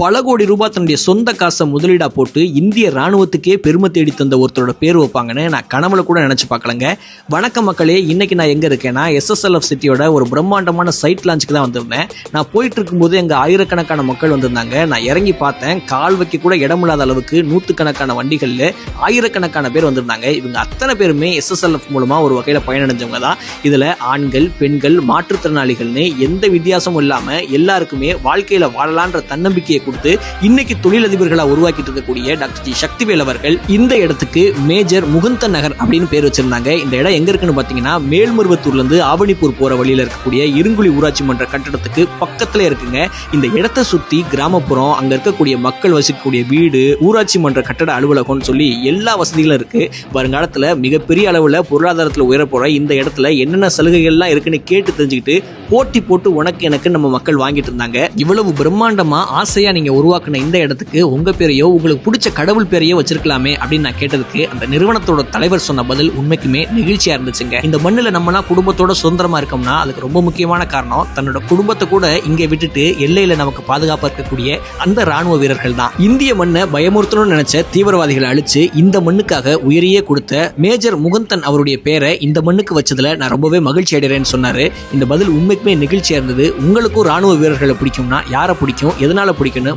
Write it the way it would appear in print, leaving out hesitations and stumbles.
பல கோடி ரூபாய் தன்னுடைய சொந்த காசை முதலீடா போட்டு இந்திய ராணுவத்துக்கே பெருமை தேடி தந்த ஒருத்தரோட பேர் வைப்பாங்கன்னு நான் கனவுல கூட நினைச்சு பார்க்கலங்க. வணக்கம் மக்களே, இன்னைக்கு நான் எங்க இருக்கேன்னா SSLF சிட்டியோட ஒரு பிரம்மாண்டமான சைட் லான்ச்சுக்கு தான் வந்திருந்தேன். நான் போயிட்டு இருக்கும்போது எங்க ஆயிரக்கணக்கான மக்கள் வந்திருந்தாங்க. நான் இறங்கி பார்த்தேன், கால் வைக்க கூட இடமில்லாத அளவுக்கு நூற்றுக்கணக்கான வண்டிகள்ல ஆயிரக்கணக்கான பேர் வந்திருந்தாங்க. இவங்க அத்தனை பேருமே SSLF மூலமா ஒரு வகையில பயனடைஞ்சவங்க தான். இதுல ஆண்கள், பெண்கள், மாற்றுத்திறனாளிகள்னு எந்த வித்தியாசமும் இல்லாம எல்லாருக்குமே வாழ்க்கையில வாழலான்ற தன்னம்பிக்கையை கொடுத்து இன்னைக்கு தொழிலதிபர்களா உருவாக்கிட்டு இருக்கக்கூடிய டாக்டர் ஜி சக்திவேல் அவர்கள் இந்த இடத்துக்கு மேஜர் முகுந்தன் நகர் அப்படின்னு பேர் வச்சிருந்தாங்க. இந்த இடம் எங்க இருக்குன்னு பாத்தீங்கன்னா மேல்மருவத்தூர்ல இருந்து ஆவணிப்பூர் போற வழியில இருக்கக்கூடிய இருங்குழி ஊராட்சி மன்ற கட்டடத்துக்கு பக்கத்துல இருக்குங்க. இந்த இடத்தை சுத்தி கிராமப்புறம், அங்க இருக்கக்கூடிய மக்கள் வசிக்கக்கூடிய வீடு, ஊராட்சி மன்ற கட்டட அலுவலகம்னு சொல்லி எல்லா வசதிகளும் இருக்கு. வருங்காலத்துல மிகப்பெரிய அளவுல பொருளாதாரத்துல உயர போற இந்த இடத்துல என்னென்ன சலுகைகள்லாம் இருக்குன்னு கேட்டு தெரிஞ்சுக்கிட்டு போட்டி போட்டு உனக்கு எனக்கு நம்ம மக்கள் வாங்கிட்டு இருந்தாங்க. இவ்வளவு பிரம்மாண்டமா ஆசையா நீங்க உருவாக்குன இந்த இடத்துக்கு உங்க பேரையோ உங்களுக்கு பிடிச்ச கடவுள் பேரையோ வச்சிருக்கலாமே அப்படின்னு நான் கேட்டதுக்கு அந்த நிறுவனத்தோட தலைவர் சொன்ன பதில் உண்மைக்குமே நெகிழ்ச்சியா இருந்துச்சுங்க. இந்த மண்ணுல நம்மனா குடும்பத்தோட சுதந்திரமா இருக்கோம்னா அதுக்கு ரொம்ப முக்கியமான காரணம் தன்னோட குடும்பத்தை கூட இங்க விட்டுட்டு எல்லையில நமக்கு பாதுகாப்பா இருக்கக்கூடிய அந்த ராணுவ வீரர்கள் தான். இந்திய மண்ணை பயமுறுத்தணும்னு நினைச்ச தீவிரவாதிகளை அழிச்சு இந்த மண்ணுக்காக உயிரையே கொடுத்த மேஜர் முகுந்தன் அவருடைய பேரை இந்த மண்ணுக்கு வச்சதுல நான் ரொம்பவே மகிழ்ச்சி அடைகிறேன்னு சொன்னாரு. இந்த பதில் உண்மைக்குமே நெகிழ்ச்சியா இருந்தது. உங்களுக்கும் ராணுவ வீரர்களை பிடிக்கும்னா யாரை பிடிக்கும், எதனால பிடிக்கும்னு